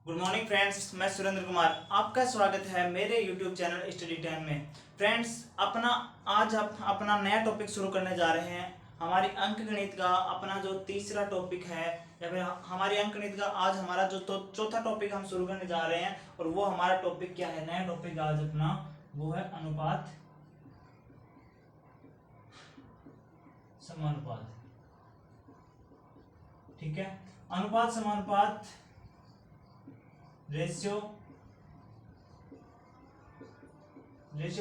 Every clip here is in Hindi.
गुड मॉर्निंग फ्रेंड्स, मैं सुरेंद्र कुमार। आपका स्वागत है मेरे यूट्यूब चैनल स्टडी टाइम में। फ्रेंड्स, आज आप अपना नया टॉपिक शुरू करने जा रहे हैं। हमारी अंक गणित का अपना जो तीसरा टॉपिक है, या फिर हमारी अंक गणित का आज हमारा जो चौथा टॉपिक हम शुरू करने जा रहे हैं। और वो हमारा टॉपिक क्या है, नया टॉपिक आज अपना वो है अनुपात समानुपात। ठीक है, अनुपात समानुपात, रेशियो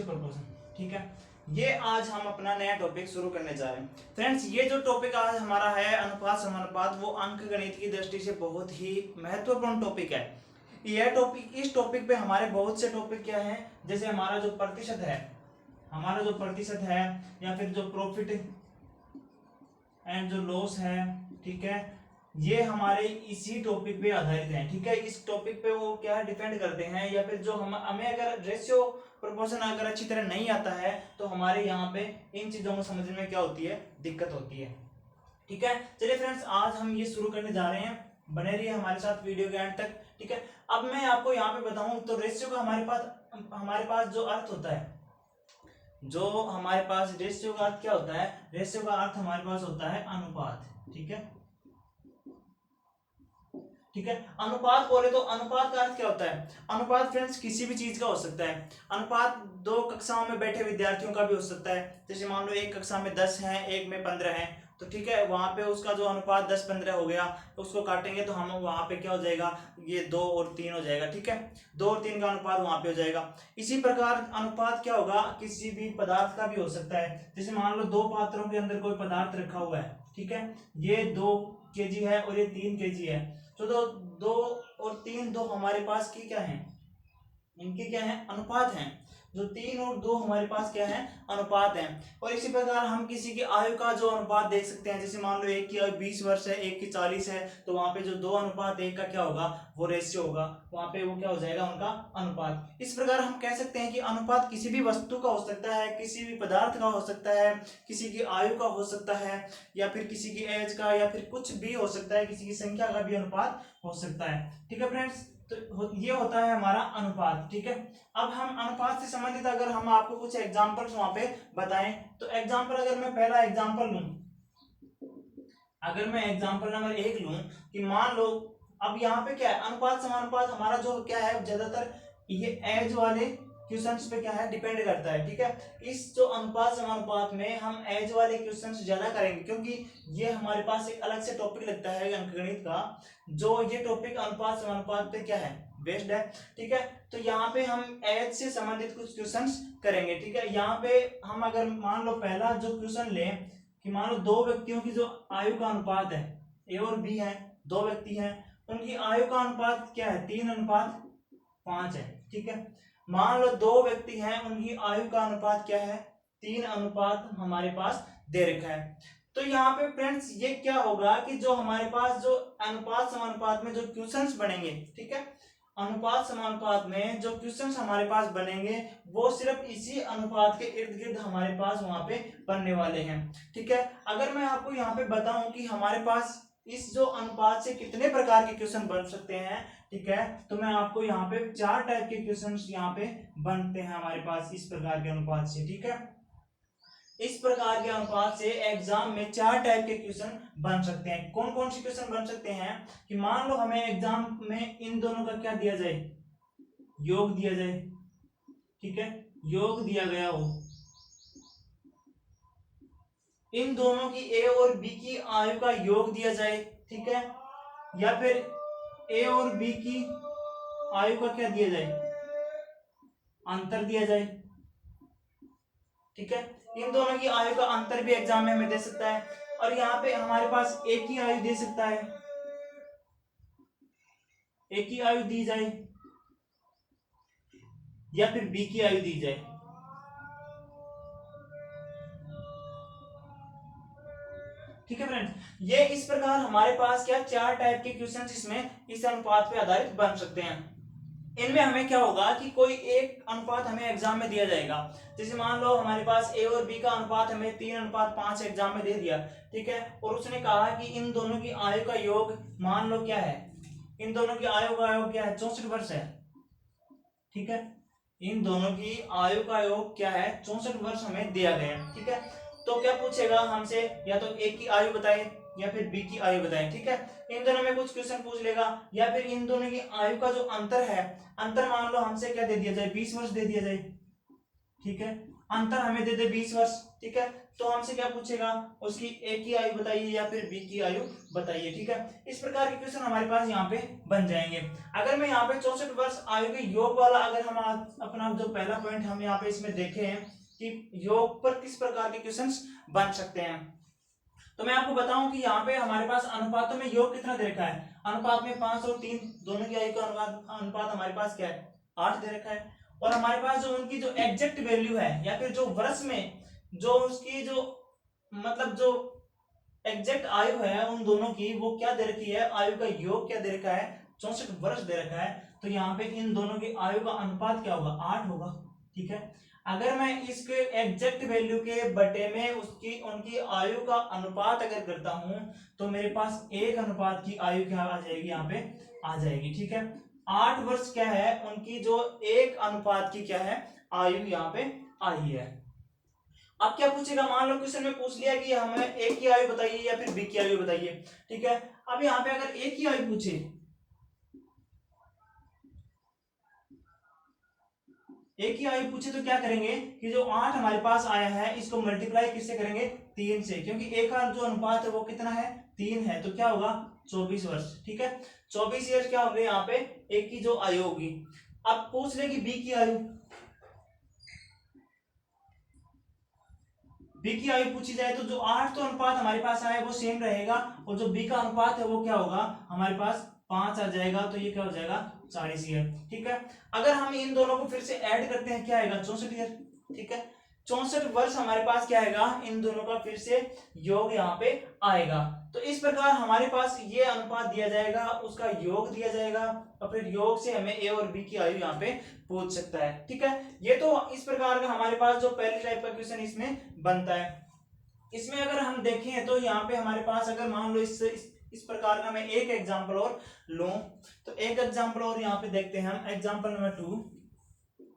प्रोपोर्शन। ठीक है, ये आज हम अपना नया टॉपिक शुरू करने जा रहे हैं। फ्रेंड्स, ये जो टॉपिक आज हमारा है अनुपात समानुपात, वो अंक गणित की दृष्टि से बहुत ही महत्वपूर्ण टॉपिक है। यह टॉपिक, इस टॉपिक पे हमारे बहुत से टॉपिक क्या है, जैसे हमारा जो प्रतिशत है, या फिर जो प्रॉफिट एंड जो लॉस है, ठीक है, ये हमारे इसी टॉपिक पे आधारित हैं। ठीक है, इस टॉपिक पे वो क्या डिपेंड करते हैं, या फिर जो हमें अगर रेशियो प्रोपोर्शन अगर अच्छी तरह नहीं आता है तो हमारे यहाँ पे इन चीजों को समझने में क्या होती है, दिक्कत होती है। ठीक है, चलिए फ्रेंड्स, आज हम ये शुरू करने जा रहे हैं। बने रहिए हमारे साथ वीडियो के एंड तक। ठीक है, अब मैं आपको यहाँ पे बताऊं तो रेशियो का हमारे पास जो अर्थ होता है, जो हमारे पास रेशियो का अर्थ क्या होता है, रेशियो का अर्थ हमारे पास होता है अनुपात। ठीक है, ठीक है, अनुपात बोले तो अनुपात का अर्थ क्या होता है। अनुपात फ्रेंड्स किसी भी चीज का हो सकता है। अनुपात दो कक्षाओं में बैठे विद्यार्थियों का भी हो सकता है। जैसे मान लो एक कक्षा में 10 हैं, एक में 15 हैं, तो ठीक है, वहां पे उसका जो अनुपात 10-15 हो गया, तो उसको काटेंगे तो हम वहां पे क्या हो जाएगा, ये 2 और 3 हो जाएगा। ठीक है, 2 और 3 का अनुपात वहां पे हो जाएगा। इसी प्रकार अनुपात क्या होगा, किसी भी पदार्थ का भी हो सकता है। जैसे मान लो 2 पात्रों के अंदर कोई पदार्थ रखा हुआ है, ठीक है, ये 2 केजी है और ये 3 केजी है, तो 2 और 3 दो हमारे पास की क्या है, इनके क्या है, अनुपात हैं। जो 3 और 2 हमारे पास क्या है, अनुपात हैं। और इसी प्रकार हम किसी की आयु का जो अनुपात देख सकते हैं। जैसे मान लो एक की आयु 20 वर्ष है, एक की 40 है, तो वहां पे जो 2:1 का क्या होगा, वो रेशियो होगा, वहां पे वो क्या हो जाएगा, उनका अनुपात। इस प्रकार हम कह सकते हैं कि अनुपात किसी भी वस्तु का हो सकता है, किसी भी पदार्थ का हो सकता है, किसी की आयु का हो सकता है, या फिर किसी की एज का, या फिर कुछ भी हो सकता है, किसी की संख्या का भी अनुपात हो सकता है। ठीक है फ्रेंड्स, तो ये होता है हमारा अनुपात। ठीक है, अब हम अनुपात से संबंधित अगर हम आपको कुछ एग्जांपल्स वहां पे बताएं, तो एग्जांपल अगर मैं पहला एग्जांपल लूं, अगर मैं एग्जांपल नंबर 1 लूं कि मान लो, अब यहाँ पे क्या है, अनुपात समानुपात हमारा जो क्या है, ज्यादातर ये एज वाले क्वेश्चंस पे क्या है, डिपेंड करता है। ठीक है, इस जो अनुपात समानुपात में हम एज वाले क्वेश्चंस ज्यादा करेंगे, क्योंकि ये हमारे पास एक अलग से टॉपिक लगता है अंकगणित का, जो ये टॉपिक अनुपात समानुपात पे क्या है, बेस्ड है। ठीक है, तो यहाँ पे हम एज से संबंधित कुछ क्वेश्चंस करेंगे। ठीक है, यहाँ पे हम अगर मान लो पहला जो क्वेश्चन लें कि मान लो 2 व्यक्तियों की जो आयु का अनुपात है, ए और बी है, 2 व्यक्ति हैं, उनकी आयु का अनुपात क्या है, 3:5 है। ठीक है, मान लो 2 व्यक्ति हैं, उनकी आयु का अनुपात क्या है, 3 अनुपात हमारे पास दे रखा है। तो यहाँ पे फ्रेंड्स ये क्या होगा कि जो हमारे पास जो अनुपात समानुपात में जो क्वेश्चंस बनेंगे, ठीक है, अनुपात समानुपात में जो क्वेश्चंस हमारे पास बनेंगे, वो सिर्फ इसी अनुपात के इर्द गिर्द हमारे पास वहां पे बनने वाले हैं। ठीक है, अगर मैं आपको यहाँ पे बताऊं कि हमारे पास इस जो अनुपात से कितने प्रकार के क्वेश्चन बन सकते हैं, ठीक है, तो मैं आपको यहाँ पे 4 टाइप के क्वेश्चन यहाँ पे बनते हैं हमारे पास इस प्रकार के अनुपात से। ठीक है, इस प्रकार के अनुपात से एग्जाम में 4 टाइप के क्वेश्चन बन सकते हैं। कौन कौन से क्वेश्चन बन सकते हैं कि मान लो हमें एग्जाम में इन दोनों का क्या दिया जाए, योग दिया जाए। ठीक है, योग दिया गया हो, इन दोनों की ए और बी की आयु का योग दिया जाए। ठीक है, या फिर ए और बी की आयु का क्या दिया जाए, अंतर दिया जाए। ठीक है, इन दोनों की आयु का अंतर भी एग्जाम में हमें दे सकता है। और यहाँ पे हमारे पास ए की आयु दे सकता है, ए की आयु दी जाए, या फिर बी की आयु दी जाए। ठीक है फ्रेंड्स, ये इस प्रकार हमारे पास क्या 4 टाइप के क्वेश्चंस इसमें इस अनुपात पे आधारित बन सकते हैं। इनमें हमें क्या होगा कि कोई एक अनुपात हमें एग्जाम में दिया जाएगा। जैसे मान लो हमारे पास ए और बी का अनुपात हमें 3:5 एग्जाम में दे दिया। ठीक है, और उसने कहा कि इन दोनों की आयु का योग मान लो क्या है, इन दोनों की आयु का योग क्या है, 64 वर्ष है। ठीक है, इन दोनों की आयु का योग क्या है, 64 वर्ष हमें दिया गया है। ठीक है, तो क्या पूछेगा हमसे, या तो ए की आयु बताए या फिर बी की आयु बताए। ठीक है, इन दोनों में कुछ क्वेश्चन पूछ लेगा, या फिर इन दोनों की आयु का जो अंतर है, अंतर मान लो हमसे क्या दे दिया जाए, 20 वर्ष दे दिया जाए। ठीक है, अंतर हमें दे दे 20 वर्ष। ठीक है, तो हमसे क्या पूछेगा, उसकी ए की आयु बताइए या फिर बी की आयु बताइए। ठीक है, इस प्रकार के क्वेश्चन हमारे पास यहाँ पे बन जाएंगे। अगर मैं यहाँ पे 64 वर्ष आयु के योग वाला, अगर हम अपना जो पहला पॉइंट हम यहाँ पे इसमें देखे हैं कि योग पर किस प्रकार के क्वेश्चंस बन सकते हैं, तो मैं आपको बताऊं कि यहाँ पे हमारे पास अनुपातों में योग कितना दे रखा है। अनुपात में 5 और 3 दोनों की आयु का अनुपात हमारे पास क्या है, 8 दे रखा है। और हमारे पास जो उनकी जो एग्जैक्ट वैल्यू है, या फिर जो वर्ष में जो उसकी जो मतलब जो एग्जैक्ट आयु है उन दोनों की, वो क्या दे रखी है, आयु का योग क्या दे रखा है, 64 वर्ष दे रखा है। तो यहाँ पे इन दोनों की आयु का अनुपात क्या होगा, 8 होगा। ठीक है, अगर मैं इसके एग्जैक्ट वैल्यू के बटे में उसकी उनकी आयु का अनुपात अगर करता हूं, तो मेरे पास 1 अनुपात की आयु क्या आ जाएगी, यहाँ पे आ जाएगी। ठीक है, 8 वर्ष क्या है, उनकी जो 1 अनुपात की क्या है, आयु यहाँ पे आई है। अब क्या पूछेगा, मान लो क्वेश्चन में पूछ लिया कि हमें ए की आयु बताइए या फिर बी की आयु बताइए। ठीक है, अब यहाँ पे अगर ए की आयु पूछे, ए की आयु पूछे तो क्या करेंगे कि जो 8 हमारे पास आया है इसको मल्टीप्लाई किससे करेंगे, 3 से, क्योंकि ए का जो अनुपात है वो कितना है, 3 है, तो क्या होगा, 24 वर्ष। ठीक है, 24 ईयर क्या होंगे यहाँ पे ए की जो आयु होगी। अब पूछ ले कि बी की आयु, बी की आयु पूछी जाए तो जो 8 तो अनुपात हमारे पास आया है वो सेम रहेगा, और जो बी का अनुपात है वो क्या होगा, हमारे पास 5 आ जाएगा, तो ये क्या हो जाएगा, 40 ईयर। ठीक है, अगर हम इन दोनों को फिर से ऐड करते हैं, क्या आएगा, 64 ईयर। ठीक है, 64 वर्ष हमारे पास क्या आएगा, इन दोनों का फिर से योग यहाँ पे आएगा। तो इस प्रकार हमारे पास ये अनुपात दिया जाएगा, उसका योग दिया जाएगा, और फिर योग से हमें ए और बी की आयु यहाँ पे पूछ सकता है। ठीक है, ये तो इस प्रकार का हमारे पास जो पहली टाइप का क्वेश्चन इसमें बनता है। इसमें अगर हम देखें तो यहाँ पे हमारे पास अगर मान लो इस प्रकार का मैं एक एग्जांपल और लूं, तो एक एग्जांपल और यहाँ पे देखते हैं हम, एग्जांपल नंबर 2।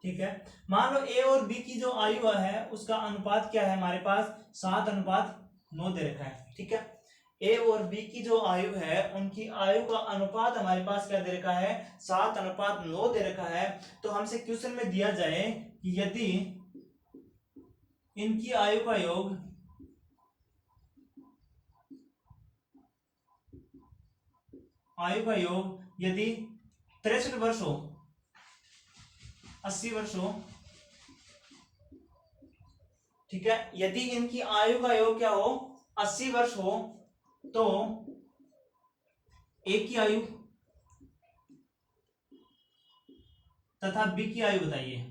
ठीक है, मान लो ए और बी की जो आयु है उसका अनुपात क्या है, हमारे पास 7:9 दे रखा है। ठीक है, ए और बी की जो आयु है उनकी आयु का अनुपात हमारे पास क्या दे रखा है, 7:9 दे रखा है। तो हमसे क्वेश्चन में दिया जाए कि यदि इनकी आयु का योग यदि 63 वर्ष हो, 80 वर्ष हो, ठीक है, यदि इनकी आयु का योग क्या हो, 80 वर्ष हो, तो ए की आयु तथा बी की आयु बताइए।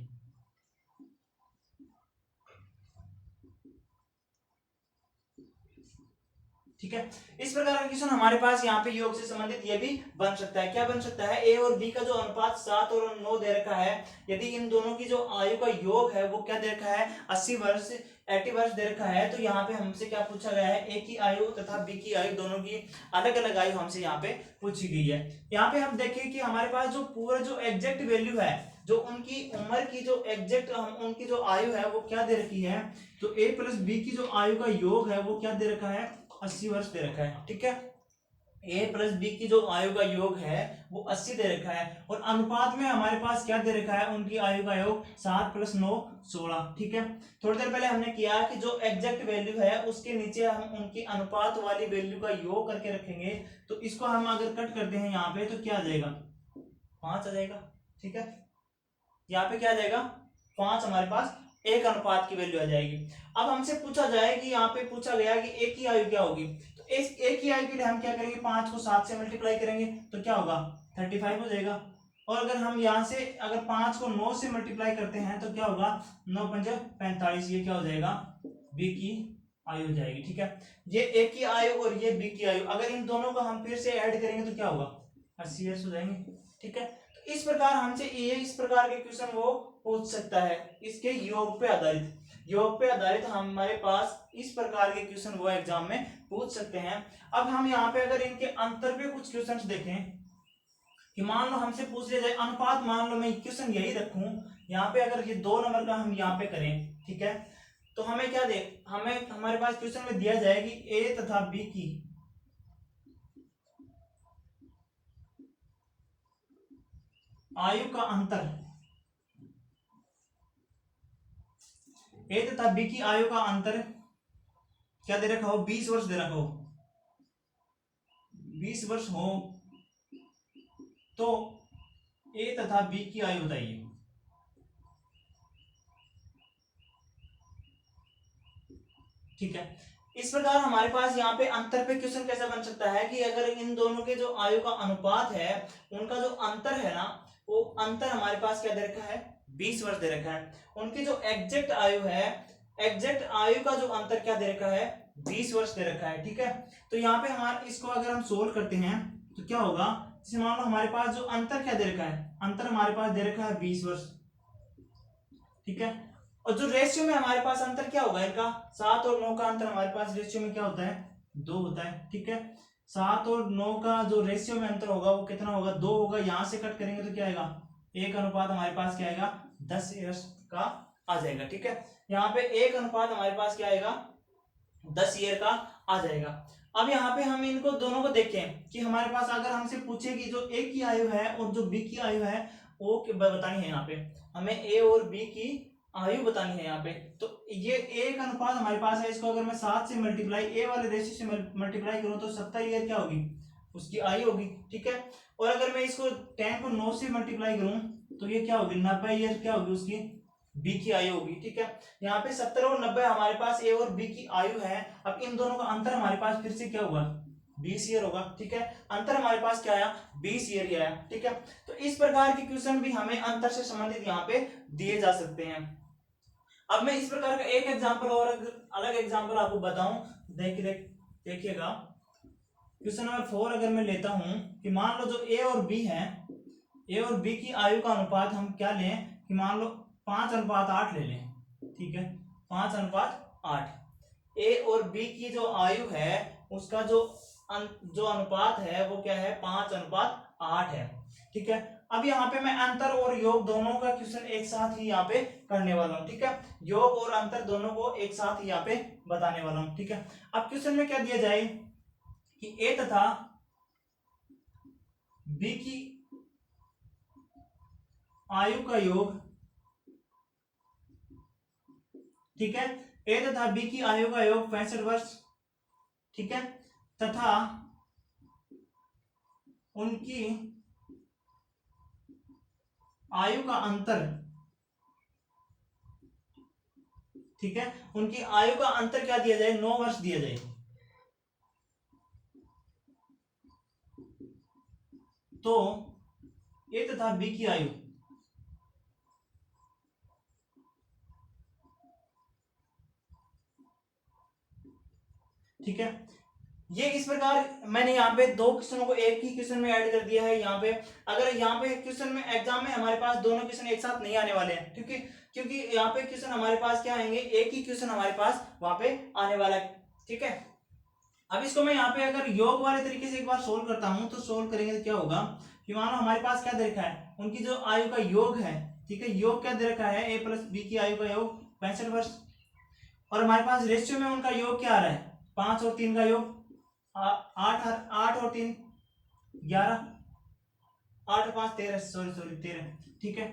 ठीक है, इस प्रकार का क्वेश्चन हमारे पास यहाँ पे योग से संबंधित ये भी बन सकता है। क्या बन सकता है, ए और बी का जो अनुपात 7 और 9 दे रखा है, यदि इन दोनों की जो आयु का योग है वो क्या दे रखा है, 80 वर्ष 80 वर्ष दे रखा है, तो यहाँ पे हमसे क्या पूछा गया है, ए की आयु तथा बी की आयु दोनों की अलग अलग आयु हमसे यहाँ पे पूछी गई है। यहाँ पे हम देखें कि हमारे पास जो पूरा जो एग्जैक्ट वैल्यू है, जो उनकी उम्र की जो एग्जैक्ट उनकी जो आयु है वो क्या दे रखी है, तो ए प्लस बी की जो आयु का योग है वो क्या दे रखा है, 80 वर्ष दे रखा है। ठीक है, ए प्लस बी की जो आयु का योग है वो 80 दे रखा है, और अनुपात में हमारे पास क्या दे रखा है, उनकी आयु का योग 7 + 9 16। ठीक है, थोड़ी देर पहले हमने किया कि जो एग्जैक्ट वैल्यू है उसके नीचे हम उनकी अनुपात वाली वैल्यू का योग करके रखेंगे, तो इसको हम अगर कट करते हैं यहाँ पे तो क्या आ जाएगा, 5 आ जाएगा। ठीक है, यहाँ पे क्या आ जाएगा, 5 हमारे पास 1 अनुपात की वैल्यू आ जाएगी। अब हमसे पूछा जाए कि यहाँ पे पूछा गया कि ए की आयु क्या होगी, तो इस ए की आयु के लिए हम क्या करेंगे, 5 को 7 से मल्टीप्लाई करेंगे तो क्या होगा, 35 हो जाएगा। और अगर हम यहाँ से अगर 5 को 9 से मल्टीप्लाई करते हैं तो क्या होगा, 9 × 5 = 45, ये क्या हो जाएगा, बी की आयु हो जाएगी। ठीक है, ये ए की आयु और ये बी की आयु, अगर इन दोनों को हम फिर से ऐड करेंगे तो क्या होगा, 80 ईयर्स हो जाएंगे। ठीक है, तो इस प्रकार हमसे ये इस प्रकार के क्वेश्चन वो पूछ सकता है, इसके योग पे आधारित हमारे पास इस प्रकार के क्वेश्चन वो एग्जाम में पूछ सकते हैं। अब हम यहाँ पे अगर इनके अंतर पे कुछ क्वेश्चंस देखें, कि मान लो हमसे पूछ लिया जाए अनुपात, मान लो मैं क्वेश्चन यही रखूं यहाँ पे, अगर ये 2 नंबर का हम यहाँ पे करें, ठीक है, तो हमें क्या दे, हमें हमारे पास क्वेश्चन में दिया जाए कि ए तथा बी की आयु का अंतर, ए तथा बी की आयु का अंतर क्या दे रखा हो, 20 वर्ष दे रखा हो, 20 वर्ष हो तो ए तथा बी की आयु बताइए। ठीक है, इस प्रकार हमारे पास यहाँ पे अंतर पे क्वेश्चन कैसा बन सकता है कि अगर इन दोनों के जो आयु का अनुपात है उनका जो अंतर है ना, वो अंतर हमारे पास क्या दे रखा है, 20 वर्ष दे रखा है। उनकी जो एग्जैक्ट आयु है, एग्जैक्ट आयु का जो अंतर क्या दे रखा है, 20 वर्ष दे रखा है। ठीक है, तो यहाँ पे हमारे इसको अगर हम सोल्व करते हैं तो क्या होगा, जैसे मान लो हमारे पास जो अंतर क्या दे रखा है, अंतर हमारे पास दे रखा है 20 वर्ष। ठीक है, और जो रेशियो में हमारे पास अंतर क्या होगा इनका, 7 और 9 का अंतर हमारे पास रेशियो में क्या होता है, 2 होता है। ठीक है, 7 और 9 का जो रेशियो में अंतर होगा वो कितना होगा, 2 होगा। यहां से कट करेंगे तो क्या आएगा, 1 अनुपात हमारे पास क्या आएगा, 10 का आ जाएगा। ठीक है, यहाँ पे 1 अनुपात हमारे पास क्या आएगा, 10 ईयर का आ जाएगा। अब यहाँ पे हम इनको दोनों को देखें कि हमारे पास अगर हमसे पूछे कि जो ए की आयु है और जो बी की आयु है वो बतानी है, यहाँ पे हमें ए और बी की आयु बतानी है यहाँ पे। तो ये एक अनुपात हमारे पास है, इसको अगर मैं 7 से मल्टीप्लाई, ए वाले रेशियो से मल्टीप्लाई करूं तो 70 ईयर क्या होगी, उसकी आयु होगी। ठीक है, और अगर मैं इसको 10 को 9 से मल्टीप्लाई करूं तो ये क्या होगी, 90 ईयर क्या होगी उसकी, बी की आयु होगी। ठीक है, यहाँ पे 70 और 90 हमारे पास ए और बी की आयु है। अब इन दोनों का अंतर हमारे पास फिर से क्या होगा, 20 ईयर होगा। ठीक है, अंतर हमारे पास क्या आया, 20 ईयर ही आया। ठीक है, तो इस प्रकार के क्वेश्चन भी हमें अंतर से संबंधित यहाँ पे दिए जा सकते हैं। अब मैं इस प्रकार का एक एग्जांपल और अलग एग्जांपल आपको बताऊं, देखिएगा क्वेश्चन नंबर 4 अगर मैं लेता हूं कि मान लो जो ए और बी है, ए और बी की आयु का अनुपात हम क्या लें कि मान लो 5:8 ले लें। ठीक है, 5:8। ए और बी की जो आयु है उसका जो अनुपात है वो क्या है, 5:8 है। ठीक है, अब यहाँ पे मैं अंतर और योग दोनों का क्वेश्चन एक साथ ही यहाँ पे करने वाला हूँ। ठीक है, योग और अंतर दोनों को एक साथ ही यहाँ पे बताने वाला हूँ। ठीक है, अब क्वेश्चन में क्या दिया जाए कि ए तथा बी की आयु का योग, ठीक है, ए तथा बी की आयु का योग 65 वर्ष। ठीक है, तथा उनकी आयु का अंतर, ठीक है, उनकी आयु का अंतर क्या दिया जाए, 9 वर्ष दिया जाए। तो ए तथा बी की आयु, ठीक है, ये इस प्रकार मैंने यहाँ पे 2 क्वेश्चनों को एक ही क्वेश्चन में ऐड कर दिया है। यहाँ पे अगर यहाँ पे क्वेश्चन में एग्जाम में हमारे पास दोनों क्वेश्चन एक साथ नहीं आने वाले हैं, क्योंकि यहाँ पे क्वेश्चन हमारे पास क्या आएंगे, एक ही क्वेश्चन हमारे पास वहां पे आने वाला है। ठीक है, अब इसको मैं यहाँ पे अगर योग वाले तरीके से एक बार सोल्व करता हूँ तो सोल्व करेंगे तो क्या होगा कि मानो हमारे पास क्या दे रखा है, उनकी जो आयु का योग है, ठीक है, योग क्या दे रखा है, ए प्लस बी की आयु का योग 65 वर्ष, और हमारे पास रेशियो में उनका योग क्या आ रहा है, 5 और 3 का योग 8 और 3 11, 8 और 5 13, सॉरी 13। ठीक है,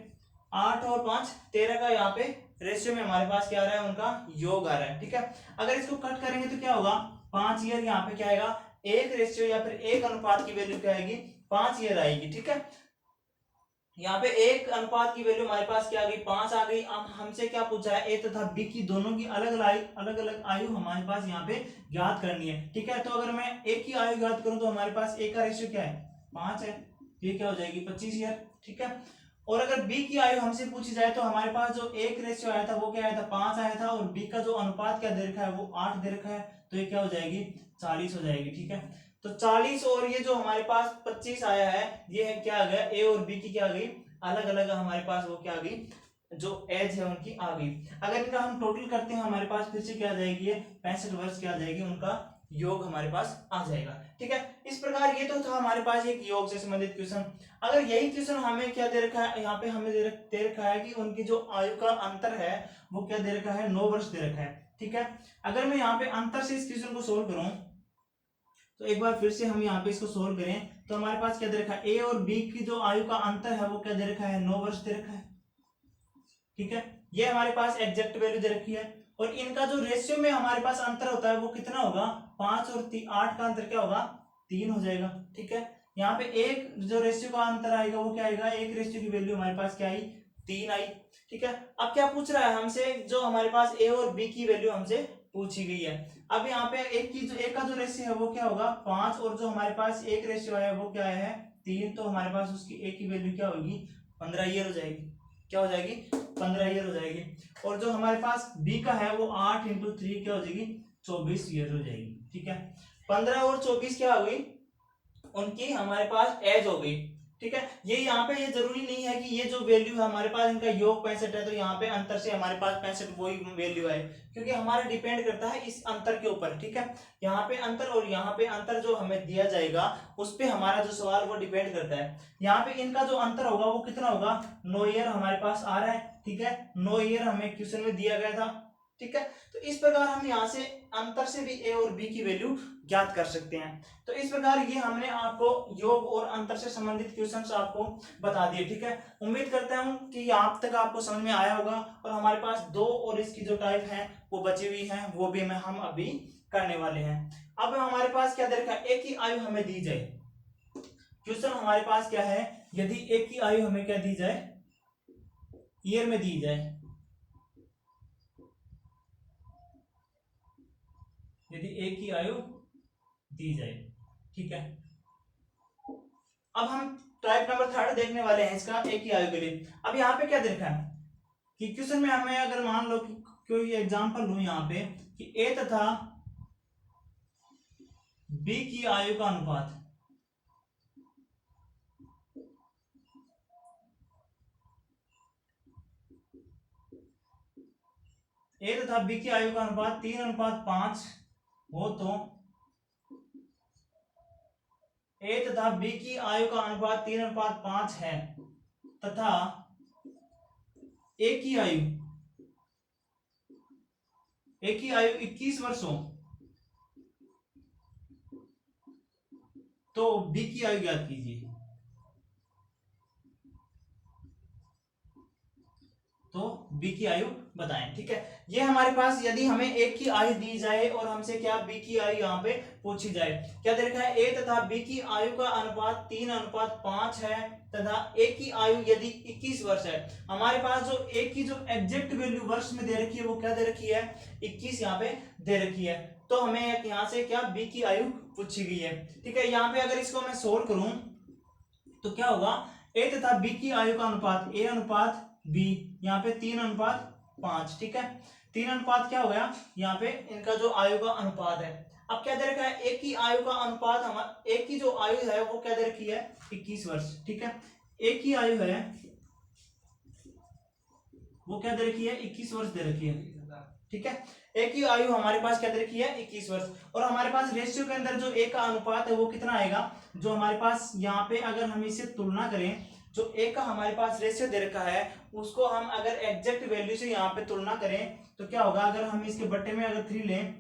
8 और 5 13 का यहाँ पे रेशियो में हमारे पास क्या आ रहा है, उनका योग आ रहा है। ठीक है, अगर इसको कट करेंगे तो क्या होगा, 5 ईयर यहाँ पे क्या आएगा, एक रेशियो या फिर एक अनुपात की वैल्यू क्या आएगी, 5 ईयर आएगी। ठीक है, यहाँ पे एक अनुपात की वैल्यू हमारे पास क्या आ गई, 5 आ गई। अब हमसे क्या पूछा है, ए तथा बी की दोनों की अलग अलग आयु हमारे पास यहाँ पे ज्ञात करनी है। ठीक है, तो अगर मैं ए की आयु ज्ञात करूं तो हमारे पास ए का रेशियो क्या है, 5 है, ये क्या हो जाएगी 25 ईयर। ठीक है, और अगर बी की आयु हमसे पूछी जाए तो हमारे पास जो एक रेशियो आया था वो क्या आया था, 5 आया था, और बी का जो अनुपात क्या दे रखा है वो 8 दे रखा है, तो ये क्या हो जाएगी 40 हो जाएगी। ठीक है, तो 40 और ये जो हमारे पास 25 आया है, ये है क्या आ गया, ए और बी की क्या आ गई, अलग अलग हमारे पास वो क्या आ गई, जो एज है उनकी आ गई। अगर इनका हम टोटल करते हैं हमारे पास फिर से क्या आ जाएगी, 65 वर्ष क्या आ जाएगी उनका योग हमारे पास आ जाएगा। ठीक है, इस प्रकार ये तो था हमारे पास एक योग से संबंधित क्वेश्चन। अगर यही क्वेश्चन हमें क्या दे रखा है, यहाँ पे हमें दे रखा है कि उनकी जो आयु का अंतर है वो क्या दे रखा है, 9 वर्ष दे रखा है। ठीक है, अगर मैं यहाँ पे अंतर से इस क्वेश्चन को सोल्व करूं तो एक बार फिर से हम यहाँ पे इसको सोल्व करें तो हमारे पास क्या दे रखा है, ए और बी की जो आयु का अंतर है वो क्या दे रखा है, 9 वर्ष दे रखा है। ठीक है, ये हमारे पास एग्जैक्ट वैल्यू दे रखी है और इनका जो रेशियो में हमारे पास अंतर होता है वो कितना होगा, 5 और 8 का अंतर क्या होगा, 3 हो जाएगा। ठीक है, यहाँ पे एक जो रेशियो का अंतर आएगा वो क्या आएगा, एक रेशियो की वैल्यू हमारे पास क्या आई, 3 आई। ठीक है, अब क्या पूछ रहा है हमसे, जो हमारे पास ए और बी की वैल्यू हमसे पूछी गई है। अब यहाँ पे एक का जो रेशियो है वो क्या होगा, 5 और जो हमारे पास एक रेशियो आया वो क्या आया है, 3, तो हमारे पास उसकी ए की वैल्यू क्या होगी, 15 ईयर हो जाएगी। क्या हो जाएगी, 15 ईयर हो जाएगी। और जो हमारे पास बी का है वो 8 इंटू 3 क्या हो जाएगी, 24 ईयर हो जाएगी। ठीक है, 15 और 24 क्या हो गई, उनकी हमारे पास एज हो गई। ठीक है, ये यहाँ पे ये जरूरी नहीं है कि ये जो वैल्यू है हमारे पास इनका योग 65 है तो यहाँ पे अंतर से हमारे पास 65 वही वैल्यू है, क्योंकि हमारा डिपेंड करता है इस अंतर के ऊपर। ठीक है, यहाँ पे अंतर और यहाँ पे अंतर जो हमें दिया जाएगा उस पे हमारा जो सवाल वो डिपेंड करता है। यहाँ पे इनका जो अंतर होगा वो कितना होगा, 9 ईयर हमारे पास आ रहा है। ठीक है, 9 ईयर हमें क्वेश्चन में दिया गया था। ठीक है, तो इस प्रकार हम यहाँ से अंतर से भी ए और बी की वैल्यू ज्ञात कर सकते हैं। तो इस प्रकार ये हमने आपको योग और अंतर से संबंधित क्वेश्चंस आपको बता दिए। ठीक है, उम्मीद करता हूं कि यहाँ तक आपको समझ में आया होगा। और हमारे पास 2 और इसकी जो टाइप है वो बची हुई है, वो भी हम अभी करने वाले हैं। अब हमारे पास क्या दे रखा है, एक ही आयु हमें दी जाए। क्वेश्चन हमारे पास क्या है, यदि एक ही आयु हमें क्या दी जाए, ईयर में दी जाए, यदि एक ही आयु दी जाए। ठीक है, अब हम टाइप नंबर 3 देखने वाले हैं इसका, एक ही आयु के लिए। अब यहाँ पे क्या दे रखा है कि क्वेश्चन में हमें अगर मान लो कि कोई एग्जांपल लूं यहाँ पे कि ए तथा बी की आयु का अनुपात, ए तथा बी की आयु का अनुपात 3:5 हो तो ए तथा बी की आयु का अनुपात 3:5 है तथा ए की आयु 21 वर्ष हो तो बी की आयु ज्ञात कीजिए। तो बी की आयु बताएं। ठीक है, ये हमारे पास यदि हमें एक की आयु दी जाए और हमसे क्या बी की आयु यहाँ पे पूछी जाए, क्या दे रखा है, ए तथा बी की आयु का अनुपात 3:5 है तथा ए की आयु यदि 21 वर्ष है। हमारे पास जो ए की जो एग्जैक्ट वैल्यू वर्ष में दे रखी है वो क्या दे रखी है, 21 यहाँ पे दे रखी है। तो हमें यहाँ से क्या बी की आयु पूछी गई है। ठीक है, यहाँ पे अगर इसको मैं सोल्व करूं तो क्या होगा, ए तथा बी की आयु का अनुपात ए अनुपात बी, यहाँ पे 3:5। ठीक है, 3 क्या हो गया, यहाँ पे इनका जो आयु का अनुपात है। अब क्या दे रखा है, एक की आयु का अनुपात, हमारा एक की जो आयु है वो क्या दे रखी है, 21 वर्ष। ठीक है, एक की आयु है वो क्या दे रखी है, 21 वर्ष दे रखी है। ठीक है, एक की आयु हमारे पास क्या दे रखी है, 21 वर्ष। और हमारे पास रेशियो के अंदर जो एक का अनुपात है वो कितना आएगा, जो हमारे पास यहाँ पे अगर हम इसे तुलना करें, जो एक का हमारे पास रेशियो दे रखा है उसको हम अगर एग्जैक्ट वैल्यू से यहाँ पे तुलना करें तो क्या होगा, अगर हम इसके बट्टे में अगर 3 लें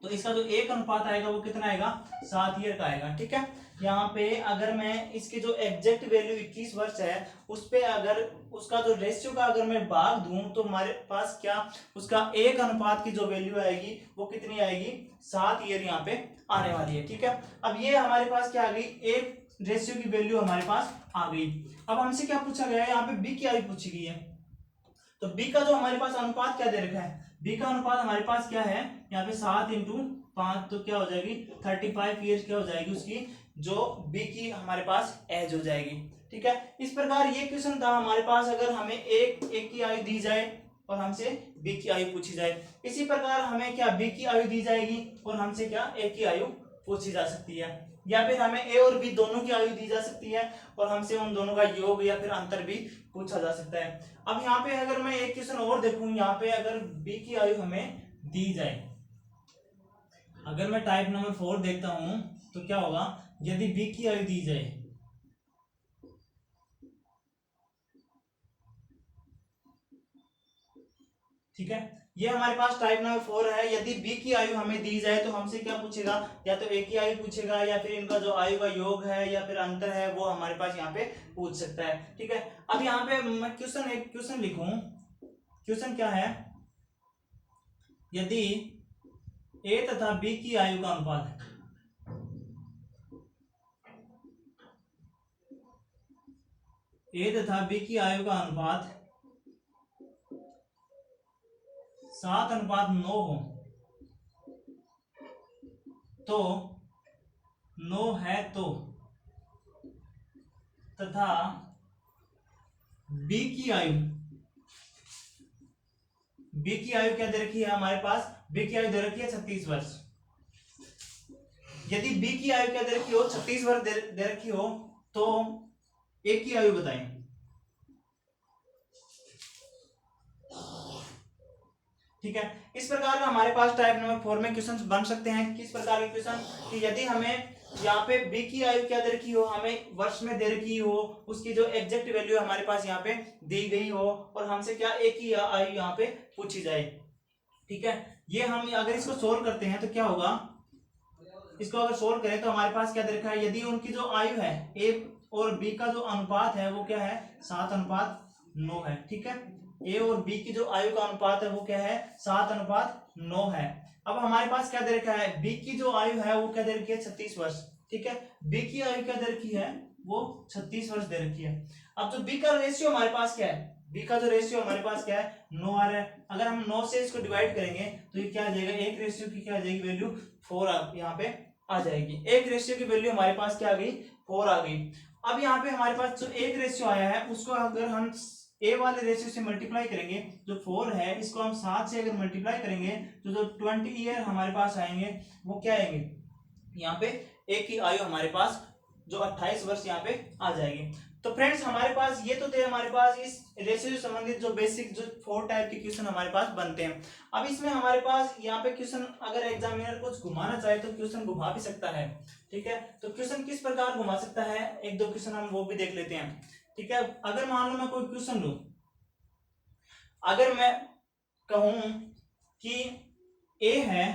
तो इसका जो एक अनुपात आएगा वो कितना आएगा, 7 ईयर का आएगा। ठीक है, यहाँ पे अगर मैं इसकी जो एग्जैक्ट वैल्यू 21 वर्ष है उस पे अगर उसका जो रेशियो का अगर मैं भाग दूं तो हमारे पास क्या उसका एक अनुपात की जो वैल्यू आएगी वो कितनी आएगी, 7 ईयर यहाँ पे आने वाली है। ठीक है, अब ये हमारे पास क्या आ गई, एक रेशियो की वैल्यू हमारे पास आ गई। अब हमसे क्या पूछा गया है, यहाँ पे बी की आयु पूछी गई है। तो बी का जो हमारे पास अनुपात क्या दे रखा है, बी का अनुपात हमारे पास क्या है, यहाँ पे 7:5 तो क्या हो जाएगी 35 ईयर्स क्या हो जाएगी उसकी, जो बी की हमारे पास एज हो जाएगी। ठीक है, इस प्रकार ये क्वेश्चन था हमारे पास, अगर हमें एक की आयु दी जाए और हमसे बी की आयु पूछी जाए। इसी प्रकार हमें क्या बी की आयु दी जाएगी और हमसे क्या ए की आयु पूछी जा सकती है, या फिर हमें ए और बी दोनों की आयु दी जा सकती है और हमसे उन दोनों का योग या फिर अंतर भी पूछा जा सकता है। अब यहाँ पे अगर मैं एक क्वेश्चन और देखूं, यहाँ पे अगर बी की आयु हमें दी जाए अगर मैं टाइप नंबर 4 देखता हूं तो क्या होगा, यदि बी की आयु दी जाए, ठीक है, ये हमारे पास टाइप नंबर 4 है। यदि बी की आयु हमें दी जाए तो हमसे क्या पूछेगा, या तो ए की आयु पूछेगा, या फिर इनका जो आयु का योग है या फिर अंतर है वो हमारे पास यहाँ पे पूछ सकता है। ठीक है, अब यहाँ पे मैं क्वेश्चन एक क्वेश्चन लिखूं। क्वेश्चन क्या है, यदि ए तथा बी की आयु का अनुपात, ए तथा बी की आयु का अनुपात 7:9 हो, तो 9 है तो, तथा बी की आयु, बी की आयु क्या दे रखी है हमारे पास, बी की आयु दे रखी है 36 वर्ष। यदि बी की आयु क्या दे रखी हो, 36 वर्ष दे रखी हो, तो ए की आयु बताएं। ठीक है, इस प्रकार का हमारे पास टाइप नंबर 4 में क्वेश्चंस बन सकते हैं। किस प्रकार के क्वेश्चन, कि यदि हमें यहाँ पे बी की आयु क्या दे रखी हो, हमें वर्ष में दे रखी हो, उसकी जो एग्जैक्ट वैल्यू हमारे पास यहाँ पे दी गई हो, और हमसे क्या ए की आयु यहाँ पे पूछी जाए। ठीक है, ये हम अगर इसको सोल्व करते हैं तो क्या होगा, इसको अगर सोल्व करें तो हमारे पास क्या दे रखा है, यदि उनकी जो आयु है ए और बी का जो अनुपात है वो क्या है, 7:9 है। ठीक है, ए और बी की जो आयु का अनुपात है वो क्या है, 7:9 है। अब हमारे पास क्या दे रखा है, बी की जो आयु है वो क्या दे रखी है, 36 वर्ष। ठीक है, बी की आयु क्या दे रखी है, वो 36 वर्ष दे रखी है। अब जो बी का रेशियो हमारे पास क्या है, बी का जो रेशियो हमारे पास क्या है, 9 आ रहा है। अगर हम 9 से इसको डिवाइड करेंगे तो ये क्या आ जाएगा, एक रेशियो की क्या आ जाएगी वैल्यू, 4 यहाँ पे आ जाएगी। एक रेशियो की वैल्यू हमारे पास क्या आ गई, 4 आ गई। अब यहाँ पे हमारे पास जो एक रेशियो आया है उसको अगर हम ए वाले रेशियो से मल्टीप्लाई करेंगे, जो 4 है इसको हम 7 से अगर मल्टीप्लाई करेंगे तो जो 20 ईयर हमारे पास आएंगे वो क्या आएंगे, यहाँ पे ए की आयु हमारे पास जो 28 वर्ष यहाँ पे आ जाएगी। तो फ्रेंड्स हमारे पास ये तो थे हमारे पास इस रेशियो से संबंधित जो बेसिक जो 4 टाइप के क्वेश्चन हमारे पास बनते हैं। अब इसमें हमारे पास यहाँ पे क्वेश्चन अगर एग्जामिनर कुछ घुमाना चाहे तो क्वेश्चन घुमा भी सकता है। ठीक है, तो क्वेश्चन किस प्रकार घुमा सकता है, एक दो क्वेश्चन हम वो भी देख लेते हैं। ठीक है, अगर मान लो मैं कोई क्वेश्चन लूं, अगर मैं कहूं कि ए है,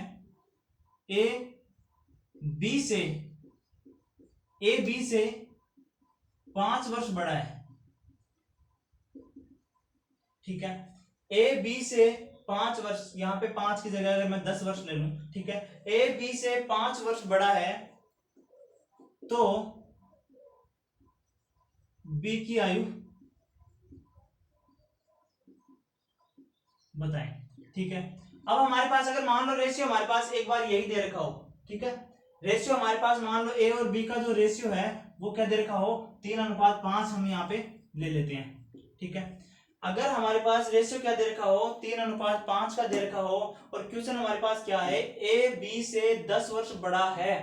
ए बी से, ए बी से 5 वर्ष बड़ा है। ठीक है, ए बी से 5 वर्ष, यहां पे 5 की जगह अगर मैं 10 वर्ष ले लूं, ठीक है, ए बी से 5 वर्ष बड़ा है, तो बी की आयु बताएं। ठीक है, अब हमारे पास अगर मान लो रेशियो हमारे पास एक बार यही दे रखा हो, ठीक है, रेशियो हमारे पास मान लो ए और बी का जो रेशियो है वो क्या दे रखा हो, 3:5 हम यहाँ पे ले लेते हैं। ठीक है, अगर हमारे पास रेशियो क्या दे रखा हो, 3:5 का दे रखा हो, और क्वेश्चन हमारे पास क्या है, ए बी से 10 वर्ष बड़ा है,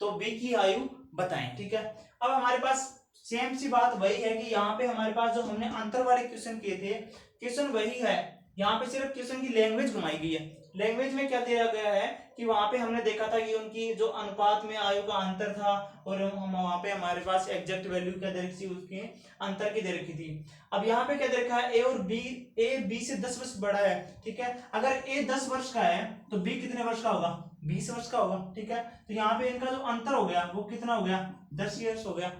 तो बी की आयु बताएं। ठीक है, अब हमारे पास सेम सी बात वही है कि यहाँ पे हमारे पास जो हमने अंतर वाले क्वेश्चन किए थे, क्वेश्चन वही है, यहाँ पे सिर्फ क्वेश्चन की लैंग्वेज घुमाई गई है। लैंग्वेज में क्या दिया गया है कि वहां पे हमने देखा था कि उनकी जो अनुपात में आयु का अंतर था, और हम वहां पे हमारे पास एग्जैक्ट वैल्यू क्या दे रखी थी, उसके अंतर की दे रखी थी। अब यहाँ पे क्या दे रखा है, ए और बी, ए बी से 10 वर्ष बड़ा है। ठीक है, अगर ए 10 वर्ष का है तो बी कितने वर्ष का होगा, 20 वर्ष का होगा। ठीक है, तो यहाँ पे इनका जो अंतर हो गया वो कितना हो गया, 10 ईयर्स हो गया।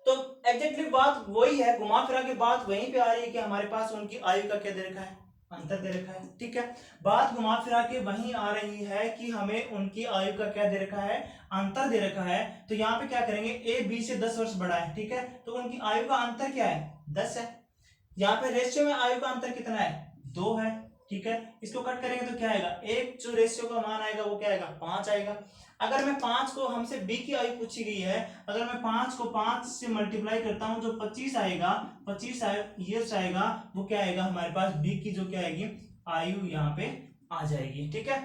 तो एग्जैक्टली बात वही है, घुमा फिरा के बात वहीं पे आ रही है कि हमारे पास उनकी आयु का क्या दे रखा है, अंतर दे रखा है। ठीक है, बात घुमा फिरा के वहीं आ रही है कि हमें उनकी आयु का क्या दे रखा है, अंतर दे रखा है। तो यहाँ पे क्या करेंगे, ए बी से 10 वर्ष बड़ा है। ठीक है, तो उनकी आयु का अंतर क्या है, 10 है। यहाँ पे रेशियो में आयु का अंतर कितना है, 2 है। ठीक है, इसको कट करेंगे तो क्या आएगा, एक जो रेशियो का मान आएगा वो क्या आएगा, 5 आएगा। अगर मैं 5 को, हमसे बी की आयु पूछी गई है, अगर मैं 5 को 5 से मल्टीप्लाई करता हूं, जो 25 आएगा, 25 ईयर्स आएगा, वो क्या आएगा हमारे पास, बी की जो क्या आएगी, आयु यहाँ पे आ जाएगी। ठीक है,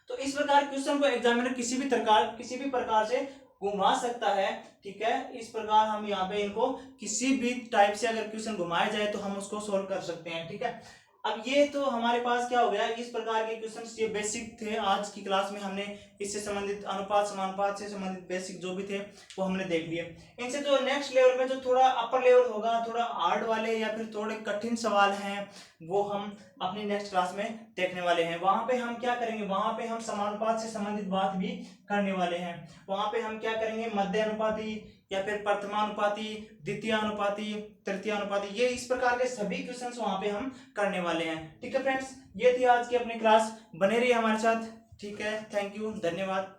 तो इस प्रकार क्वेश्चन को एग्जामिनर किसी भी प्रकार से घुमा सकता है। ठीक है, इस प्रकार हम यहाँ पे इनको किसी भी टाइप से अगर क्वेश्चन घुमाया जाए तो हम उसको सोल्व कर सकते हैं। ठीक है, अब ये तो हमारे पास क्या हो गया, इस प्रकार के क्वेश्चंस ये बेसिक थे। आज की क्लास में हमने इससे संबंधित अनुपात समानुपात से संबंधित बेसिक जो भी थे वो हमने देख लिए। इनसे जो नेक्स्ट लेवल में जो थोड़ा अपर लेवल होगा, थोड़ा हार्ड वाले या फिर थोड़े कठिन सवाल हैं, वो हम अपनी नेक्स्ट क्लास में देखने वाले हैं। वहां पे हम क्या करेंगे, वहां पे हम समानुपात से संबंधित बात भी करने वाले हैं। वहां पे हम क्या करेंगे, मध्य अनुपाती या फिर प्रथमानुपाती, द्वितीयानुपाती, तृतीयानुपाती, ये इस प्रकार के सभी क्वेश्चंस वहां पे हम करने वाले हैं। ठीक है फ्रेंड्स, ये थी आज की अपनी क्लास, बने रहिए हमारे साथ। ठीक है, थैंक यू, धन्यवाद।